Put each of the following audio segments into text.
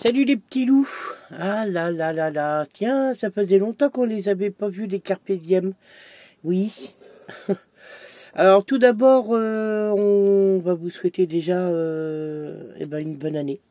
Salut les petits loups. Ah là là là là. Tiens, ça faisait longtemps qu'on les avait pas vus, les carpe diem. Oui. Alors tout d'abord, on va vous souhaiter déjà une bonne année.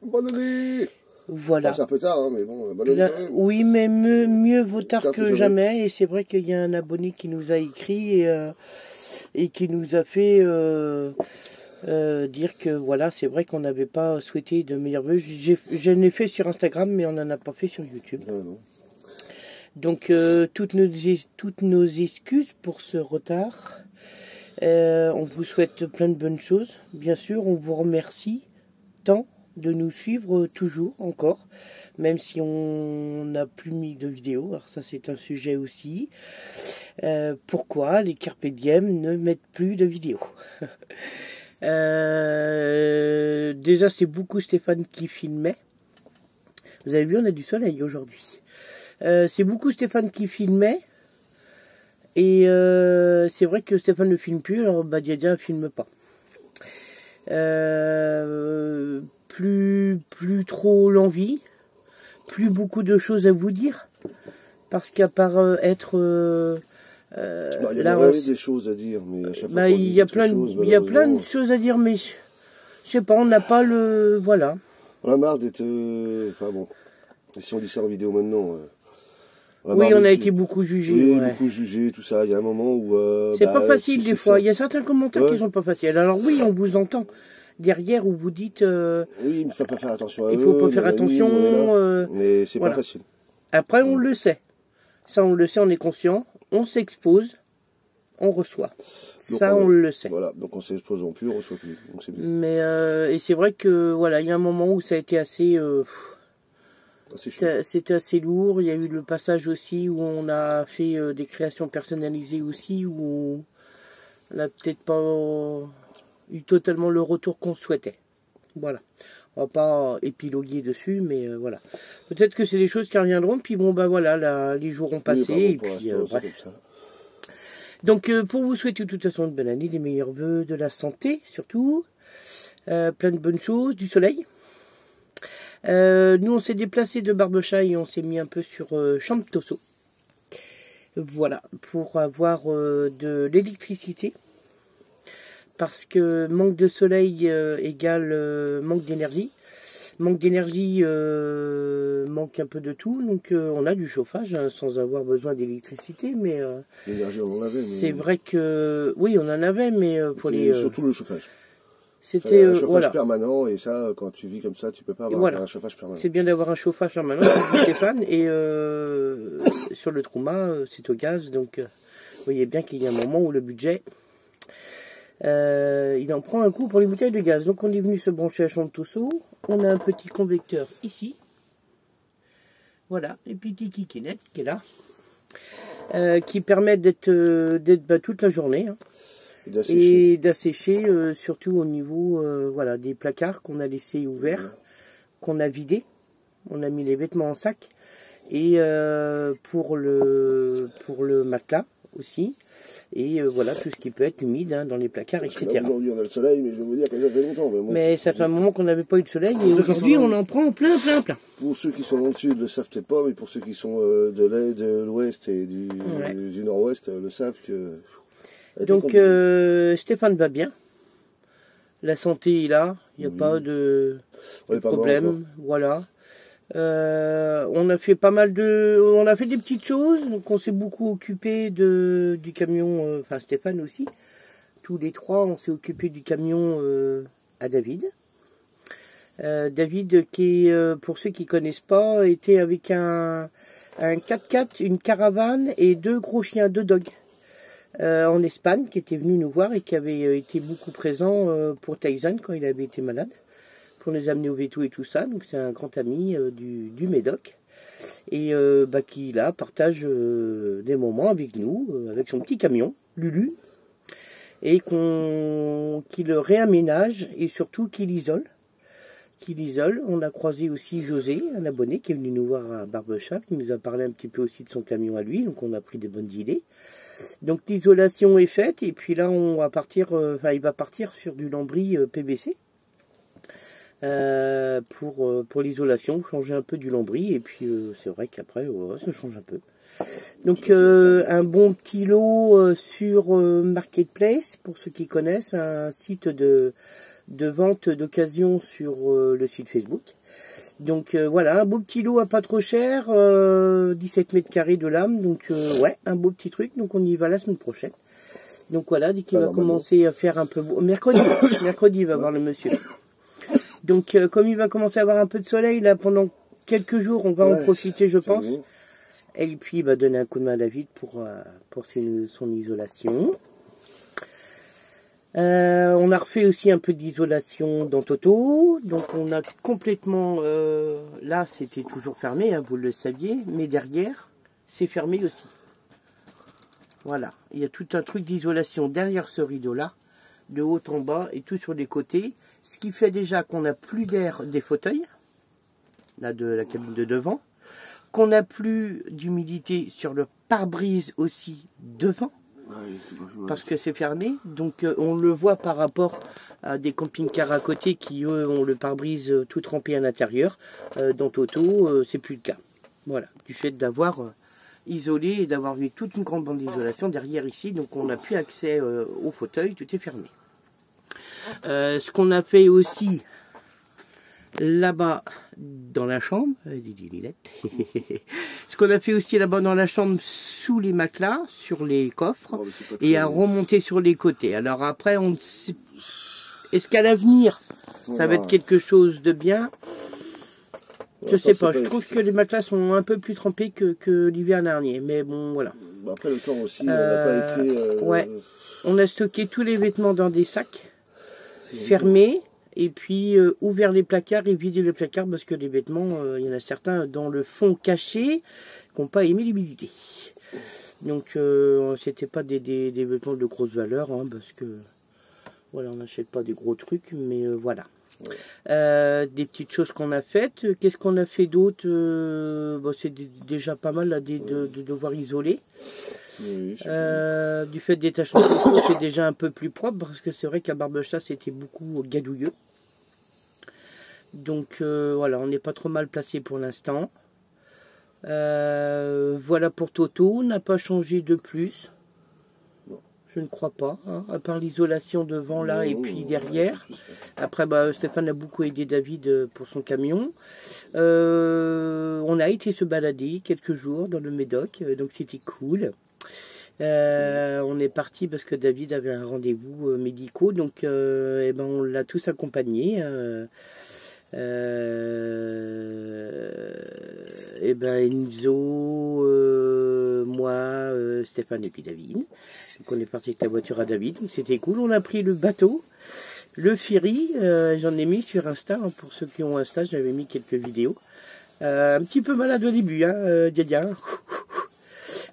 Bonne année. Voilà. Enfin, c'est un peu tard, hein, mais bon, bonne année quand même. Oui, mais mieux vaut tard que jamais. Et c'est vrai qu'il y a un abonné qui nous a écrit et qui nous a fait dire que voilà, c'est vrai qu'on n'avait pas souhaité de meilleurs vœux. J'en ai fait sur Instagram, mais on n'en a pas fait sur YouTube. Non. Donc toutes nos excuses pour ce retard. On vous souhaite plein de bonnes choses. Bien sûr, on vous remercie tant de nous suivre toujours encore, même si on n'a plus mis de vidéos. Alors ça, c'est un sujet aussi. Pourquoi les carpe diem ne mettent plus de vidéos? Déjà, c'est beaucoup Stéphane qui filmait. Vous avez vu, on a du soleil aujourd'hui. C'est beaucoup Stéphane qui filmait. Et c'est vrai que Stéphane ne filme plus, alors Badiadia ne filme pas. Plus trop l'envie, plus beaucoup de choses à vous dire, parce qu'à part être il y a des choses à dire, mais à chaque fois il y a plein de choses à dire, mais je sais pas, on n'a pas le voilà. On a marre d'être, enfin bon, si on dit ça en vidéo maintenant. Oui, on a été beaucoup jugés. Oui, beaucoup jugés, tout ça. Il y a un moment où c'est pas facile des fois. Il y a certains commentaires qui sont pas faciles. Alors oui, on vous entend derrière où vous dites. Oui, il ne faut pas faire attention à eux. Il faut pas faire attention. Mais c'est pas facile. Après, on le sait. Ça, on le sait, on est conscient. On s'expose, on reçoit. Donc, ça, on le sait. Voilà, donc on s'expose plus, on reçoit plus. Donc c'est bien. Mais et c'est vrai que voilà, il y a un moment où ça a été assez. C'était assez lourd. Il y a eu le passage aussi où on a fait des créations personnalisées aussi, où on n'a peut-être pas eu totalement le retour qu'on souhaitait. Voilà. On va pas épiloguer dessus, mais voilà. Peut-être que c'est des choses qui reviendront, puis bon, bah voilà, là, les jours ont passé, et puis bref. Donc, pour vous souhaiter de toute façon une bonne année, des meilleurs vœux, de la santé, surtout, plein de bonnes choses, du soleil. Nous, on s'est déplacé de Barbechat et on s'est mis un peu sur Champtosso. Voilà, pour avoir de l'électricité. Parce que manque de soleil égale manque d'énergie. Manque d'énergie manque un peu de tout. Donc on a du chauffage hein, sans avoir besoin d'électricité. Mais l'énergie, on en avait. C'est vrai que oui, on en avait, mais pour les surtout le chauffage. C'était un chauffage permanent, et ça, quand tu vis comme ça, tu peux pas avoir un chauffage permanent. C'est bien d'avoir un chauffage permanent, Stéphane, et sur le Trouma, c'est au gaz, donc vous voyez bien qu'il y a un moment où le budget, il en prend un coup pour les bouteilles de gaz. Donc on est venu se brancher à Champtosso, on a un petit convecteur ici, voilà, et puis Tiki qui est là, qui permet d'être toute la journée, hein. Et d'assécher, surtout au niveau voilà, des placards qu'on a laissés ouverts, qu'on a vidés. On a mis les vêtements en sac. Et pour le matelas aussi. Et voilà, tout ce qui peut être humide hein, dans les placards, etc. Aujourd'hui, on a le soleil, mais je vais vous dire que ça fait longtemps. Mais ça fait un moment qu'on n'avait pas eu de soleil. Et aujourd'hui, on en prend plein. Pour ceux qui sont dans le sud, le savent peut-être pas, mais pour ceux qui sont de l'ouest et du nord-ouest, le savent que... Donc Stéphane va bien, la santé est là, il n'y a pas de problème, voilà. On a fait on a fait des petites choses, donc on s'est beaucoup occupé du camion, enfin Stéphane aussi, tous les trois on s'est occupé du camion à David. David qui, pour ceux qui connaissent pas, était avec un 4x4, une caravane et deux gros chiens, deux dogs. En Espagne, qui était venu nous voir et qui avait été beaucoup présent pour Tyson quand il avait été malade, pour nous amener au veto et tout ça. Donc c'est un grand ami du Médoc et qui là partage des moments avec nous, avec son petit camion, Lulu, et qu'il réaménage et surtout qu'il isole. On a croisé aussi José, un abonné qui est venu nous voir à Barbechat, qui nous a parlé un petit peu aussi de son camion à lui, donc on a pris des bonnes idées. Donc l'isolation est faite et puis là on va partir, il va partir sur du lambris PVC pour l'isolation, changer un peu du lambris, et puis c'est vrai qu'après, ça change un peu. Donc un bon petit lot sur Marketplace, pour ceux qui connaissent, un site de vente d'occasion sur le site Facebook. Donc voilà, un beau petit lot à pas trop cher, 17 mètres carrés de lame, donc ouais, un beau petit truc, donc on y va la semaine prochaine. Donc voilà, dès qu'il va commencer à faire un peu beau, mercredi il va voir le monsieur. Donc comme il va commencer à avoir un peu de soleil là pendant quelques jours, on va en profiter je pense. Et puis il va donner un coup de main à David pour son isolation. On a refait aussi un peu d'isolation dans Toto, donc on a complètement, là c'était toujours fermé, hein, vous le saviez, mais derrière c'est fermé aussi. Voilà, il y a tout un truc d'isolation derrière ce rideau là, de haut en bas et tout sur les côtés, ce qui fait déjà qu'on n'a plus d'air des fauteuils, là de la cabine de devant, qu'on n'a plus d'humidité sur le pare-brise aussi devant. Parce que c'est fermé, donc on le voit par rapport à des camping-cars à côté qui eux ont le pare-brise tout trempé à l'intérieur. Dans Toto, c'est plus le cas. Voilà, du fait d'avoir isolé et d'avoir mis toute une grande bande d'isolation derrière ici, donc on n'a plus accès au fauteuil, tout est fermé. Ce qu'on a fait aussi là-bas dans la chambre, ce qu'on a fait aussi là-bas dans la chambre sous les matelas, sur les coffres, et à remonter sur les côtés. Alors après, on sait... est-ce qu'à l'avenir, ça va être quelque chose de bien? Je sais pas, je trouve que les matelas sont un peu plus trempés que l'hiver dernier, mais bon, voilà. Après le temps aussi, on n'a pas été... Ouais, on a stocké tous les vêtements dans des sacs, fermés, et puis ouvert les placards et vidé les placards parce que les vêtements, il y en a certains dans le fond caché qui n'ont pas aimé l'humidité. Donc c'était pas des vêtements de grosse valeur, hein, parce que voilà, on n'achète pas des gros trucs, mais voilà. Des petites choses qu'on a faites. Qu'est-ce qu'on a fait d'autre? C'est déjà pas mal là, de devoir isoler. Oui, du fait des taches de c'est déjà un peu plus propre parce que c'est vrai qu'à Barbechat c'était beaucoup gadouilleux. Donc voilà, on n'est pas trop mal placé pour l'instant. Voilà pour Toto, on n'a pas changé de plus. Je ne crois pas, hein, à part l'isolation devant là et puis derrière. Après, Stéphane a beaucoup aidé David pour son camion. On a été se balader quelques jours dans le Médoc, donc c'était cool. On est parti parce que David avait un rendez-vous médicaux, donc on l'a tous accompagné. Enzo, moi, Stéphane et puis David. Donc on est parti avec la voiture à David, donc c'était cool. On a pris le bateau, le ferry, j'en ai mis sur Insta, hein, pour ceux qui ont Insta, j'avais mis quelques vidéos. Un petit peu malade au début, hein, Diadia.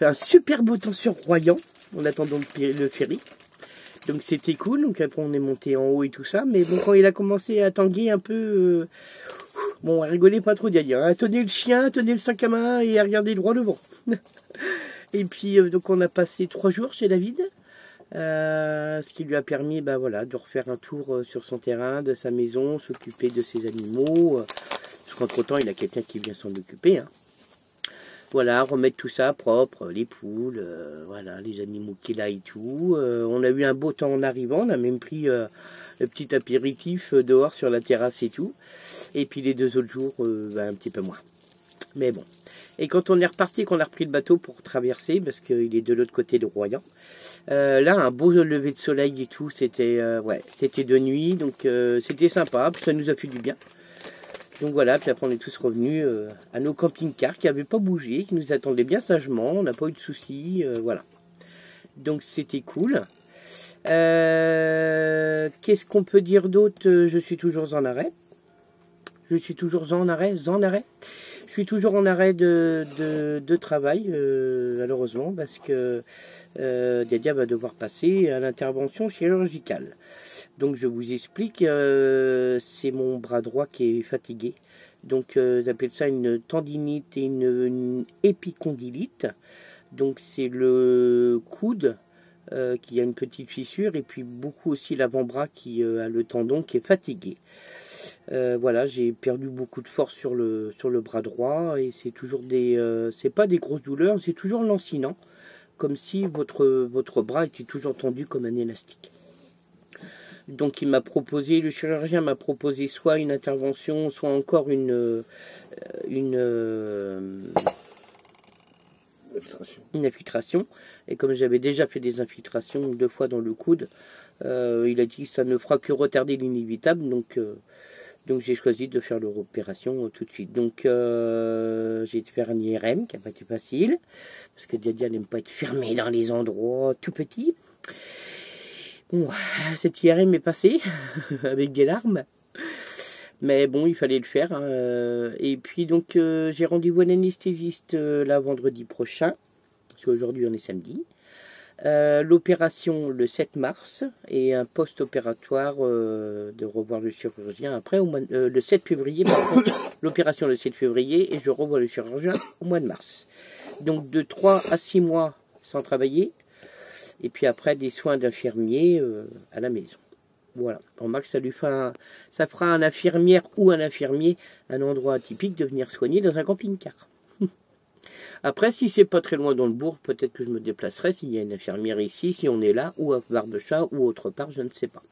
Un super beau temps sur Royan, en attendant le ferry. Donc c'était cool, donc après on est monté en haut et tout ça, mais bon, quand il a commencé à tanguer un peu, bon, rigolez pas trop, Diadia, hein, tenez le chien, tenez le sac à main et regardez droit devant. Et puis donc on a passé 3 jours chez David, ce qui lui a permis voilà, de refaire un tour sur son terrain, de sa maison, s'occuper de ses animaux, parce qu'entre temps il a quelqu'un qui vient s'en occuper, hein. Voilà, remettre tout ça propre, les poules, voilà, les animaux qu'il a et tout. On a eu un beau temps en arrivant, on a même pris le petit apéritif dehors sur la terrasse et tout. Et puis les 2 autres jours, un petit peu moins. Mais bon. Et quand on est reparti, qu'on a repris le bateau pour traverser, parce qu'il est de l'autre côté de Royan, là, un beau lever de soleil et tout, c'était c'était de nuit, donc c'était sympa, puis ça nous a fait du bien. Donc voilà, puis après on est tous revenus à nos camping-cars qui n'avaient pas bougé, qui nous attendaient bien sagement, on n'a pas eu de soucis, voilà. Donc c'était cool. Qu'est-ce qu'on peut dire d'autre? Je suis toujours en arrêt. Je suis toujours en arrêt. Je suis toujours en arrêt de travail, malheureusement, parce que Diadia va devoir passer à l'intervention chirurgicale. Donc je vous explique, c'est mon bras droit qui est fatigué. Donc j'appelle ça une tendinite et une épicondylite. Donc c'est le coude qui a une petite fissure et puis beaucoup aussi l'avant-bras qui a le tendon qui est fatigué. Voilà, j'ai perdu beaucoup de force sur le bras droit et c'est toujours c'est pas des grosses douleurs, c'est toujours lancinant, comme si votre bras était toujours tendu comme un élastique. Donc le chirurgien m'a proposé soit une intervention, soit encore une infiltration. Et comme j'avais déjà fait des infiltrations 2 fois dans le coude, il a dit que ça ne fera que retarder l'inévitable, donc j'ai choisi de faire l'opération tout de suite. Donc j'ai été faire un IRM qui n'a pas été facile, parce que Diadia n'aime pas être fermé dans les endroits tout petits. Bon, cette IRM est passée avec des larmes, mais bon, il fallait le faire. Hein. Et puis donc j'ai rendez-vous à l'anesthésiste là vendredi prochain, parce qu'aujourd'hui on est samedi. L'opération le 7 mars et un post-opératoire de revoir le chirurgien après le 7 février. Par contre, l'opération le 7 février et je revois le chirurgien au mois de mars. Donc de 3 à 6 mois sans travailler. Et puis après, des soins d'infirmier à la maison. Voilà. Pour Max, ça fera un infirmière ou un infirmier un endroit atypique de venir soigner dans un camping-car. Après, si c'est pas très loin dans le bourg, peut-être que je me déplacerai s'il y a une infirmière ici, si on est là, ou à Barbechat, ou autre part, je ne sais pas.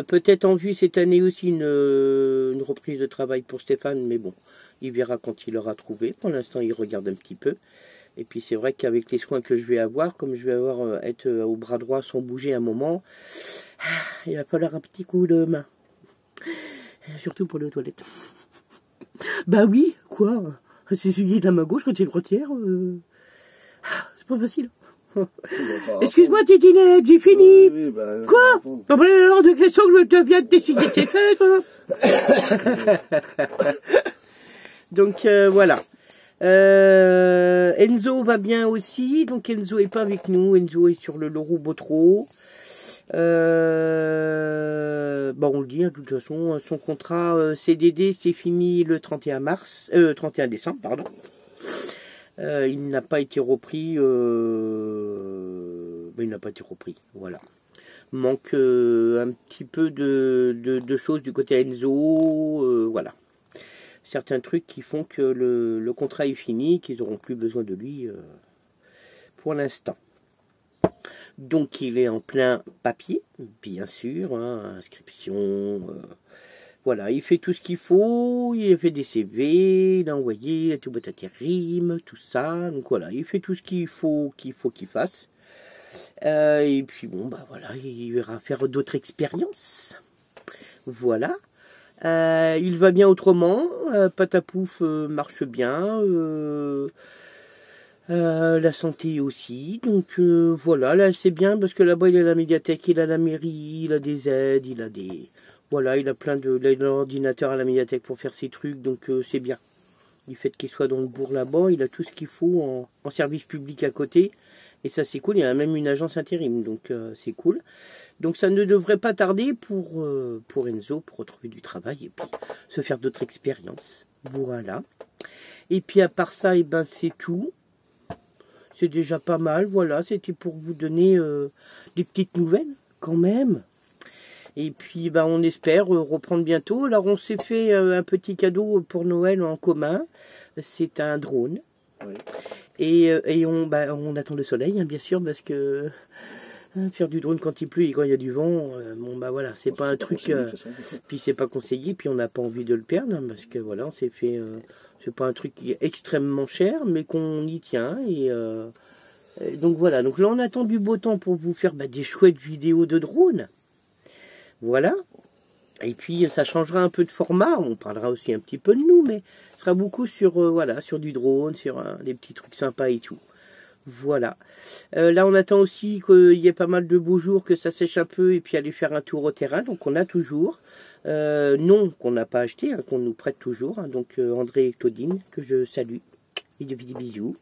Peut-être en vue cette année aussi une reprise de travail pour Stéphane, mais bon, il verra quand il aura trouvé. Pour l'instant, il regarde un petit peu. Et puis c'est vrai qu'avec les soins que je vais avoir, comme je vais être au bras droit sans bouger un moment, il va falloir un petit coup de main. Surtout pour les toilettes. Bah oui, quoi. S'essuyer de la main gauche quand il est droitière, c'est pas facile. Excuse-moi, Titinette, j'ai fini. Oui, bah, quoi? Après l'heure de question que je te viens de t'essuyer tes fesses. Donc voilà. Enzo va bien aussi, donc Enzo est pas avec nous, Enzo est sur le Leroux Botro. Bon, on le dit, hein, de toute façon, son contrat CDD c'est fini le 31 décembre, pardon. Il n'a pas été repris, il n'a pas été repris, voilà. Manque un petit peu de choses du côté Enzo, voilà. Certains trucs qui font que le contrat est fini, qu'ils n'auront plus besoin de lui pour l'instant. Donc il est en plein papier, bien sûr, hein, inscription, voilà, il fait tout ce qu'il faut, il a fait des CV, il a envoyé la boîte intérim, tout ça, donc voilà, il fait tout ce qu'il faut qu'il fasse. Et puis bon, bah voilà, il ira faire d'autres expériences. Voilà. Il va bien autrement, Patapouf marche bien, la santé aussi, donc voilà, là c'est bien parce que là-bas il a la médiathèque, il a la mairie, il a des aides, il a des... Voilà, il a plein d'ordinateurs à la médiathèque pour faire ses trucs, donc c'est bien. Du fait qu'il soit dans le bourg là-bas, il a tout ce qu'il faut en service public à côté, et ça c'est cool, il y a même une agence intérim, donc c'est cool. Donc ça ne devrait pas tarder pour Enzo, pour retrouver du travail et puis se faire d'autres expériences. Voilà. Et puis à part ça, et ben c'est tout. C'est déjà pas mal, voilà, c'était pour vous donner des petites nouvelles quand même. Et puis ben, on espère reprendre bientôt. Alors on s'est fait un petit cadeau pour Noël en commun. C'est un drone. Oui. Et on attend le soleil, hein, bien sûr, parce que... faire du drone quand il pleut et quand il y a du vent, bon bah voilà, c'est pas un truc, puis c'est pas conseillé, puis on n'a pas envie de le perdre, hein, parce que voilà, on s'est fait, c'est pas un truc qui est extrêmement cher, mais qu'on y tient, et donc voilà, donc là on attend du beau temps pour vous faire des chouettes vidéos de drone, voilà, et puis ça changera un peu de format, on parlera aussi un petit peu de nous, mais ce sera beaucoup sur, voilà, sur du drone, sur des petits trucs sympas et tout. Voilà. Là, on attend aussi qu'il y ait pas mal de beaux jours, que ça sèche un peu et puis aller faire un tour au terrain. Donc, on a toujours. Non, qu'on n'a pas acheté, hein, qu'on nous prête toujours. Hein, donc, André et Claudine, que je salue. Et des bisous.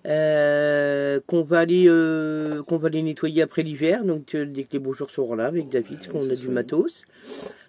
Qu'on va aller nettoyer après l'hiver. Donc, dès que les beaux jours seront là, avec David, parce qu'on a du matos.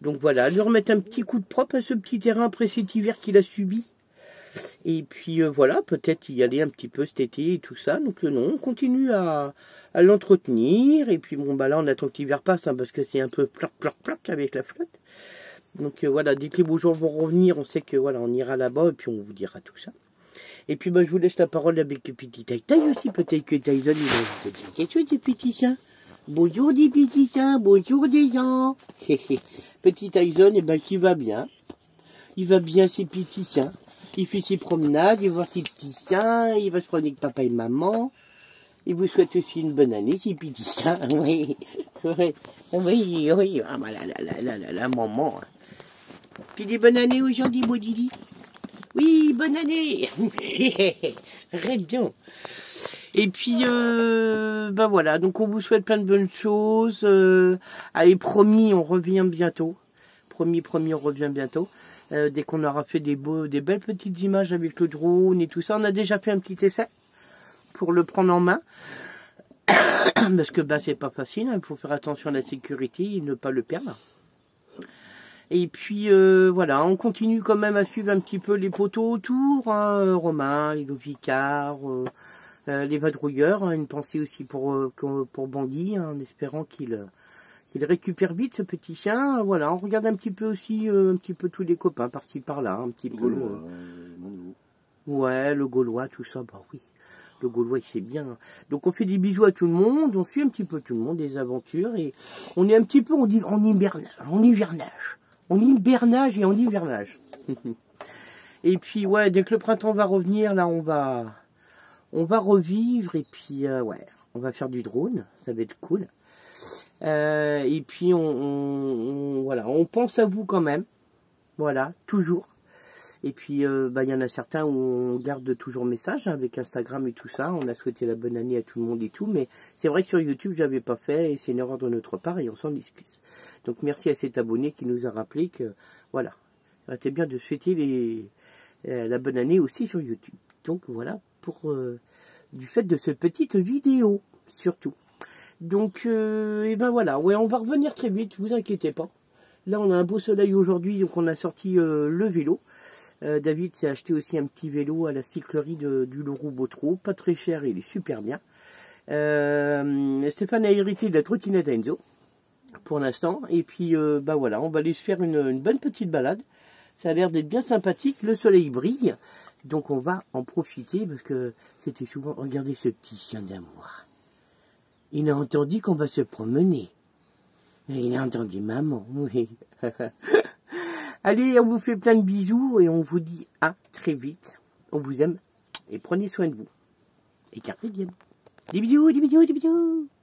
Donc, voilà. Lui remettre un petit coup de propre à ce petit terrain après cet hiver qu'il a subi. Et puis voilà, peut-être y aller un petit peu cet été et tout ça. Donc non, on continue à l'entretenir. Et puis bon, bah là, on attend que l'hiver passe, hein, parce que c'est un peu ploc avec la flotte. Donc voilà, dès que les beaux jours vont revenir, on sait que voilà, on ira là-bas et puis on vous dira tout ça. Et puis bah, je vous laisse la parole avec le petit Taï aussi, peut-être que Tyson il va vous dire quelque chose des petits chiens. Bonjour des petits chiens, bonjour des gens. Petit Tyson, eh ben, qui va bien. Il va bien ses petits chiens. Il fait ses promenades, il va voir ses petits chiens, il va se promener avec papa et maman. Il vous souhaite aussi une bonne année, ces petits chiens. Oui, oui, oui, oui. Ah bah la maman. Tu dis bonne année aujourd'hui, beau Didi? Oui, bonne année. Raison. Et puis, ben voilà, donc on vous souhaite plein de bonnes choses. Allez, promis, on revient bientôt. Promis, on revient bientôt. Dès qu'on aura fait des belles petites images avec le drone et tout ça. On a déjà fait un petit essai pour le prendre en main. Parce que bah, c'est pas facile, il faut faire attention à la sécurité et ne pas le perdre. Et puis voilà, on continue quand même à suivre un petit peu les poteaux autour, hein, Romain, les Lovicards, les vadrouilleurs, hein, une pensée aussi pour Bandit, hein, en espérant qu'il récupère vite ce petit chien. Voilà, on regarde un petit peu aussi un petit peu tous les copains par-ci par-là, un petit peu. Gaulois, ouais, le Gaulois, tout ça, bah oui. Le Gaulois, il sait bien. Donc on fait des bisous à tout le monde, on suit un petit peu tout le monde, des aventures, et on est un petit peu en hivernage. En hibernage et en hivernage. Et puis ouais, dès que le printemps va revenir, là on va revivre et puis ouais, on va faire du drone, ça va être cool. Et puis voilà, on pense à vous quand même, voilà, toujours. Et puis bah, y en a certains où on garde toujours message hein, avec Instagram et tout ça. On a souhaité la bonne année à tout le monde et tout, mais c'est vrai que sur YouTube j'avais pas fait et c'est une erreur de notre part et on s'en excuse. Donc merci à cet abonné qui nous a rappelé que voilà, c'était bien de souhaiter la bonne année aussi sur YouTube. Donc voilà pour du fait de cette petite vidéo surtout. Donc et ben voilà, ouais, on va revenir très vite, vous inquiétez pas. Là on a un beau soleil aujourd'hui, donc on a sorti le vélo. David s'est acheté aussi un petit vélo à la cyclerie du Leroux Botreau, pas très cher, il est super bien. Stéphane a hérité de la trottinette à Enzo, pour l'instant, et puis bah voilà, on va aller se faire une bonne petite balade. Ça a l'air d'être bien sympathique, le soleil brille, donc on va en profiter, parce que c'était souvent, regardez ce petit chien d'amour. Il a entendu qu'on va se promener. Il a entendu maman, oui. Allez, on vous fait plein de bisous et on vous dit à très vite. On vous aime et prenez soin de vous. Et carpe diem. Des bisous, des bisous, des bisous.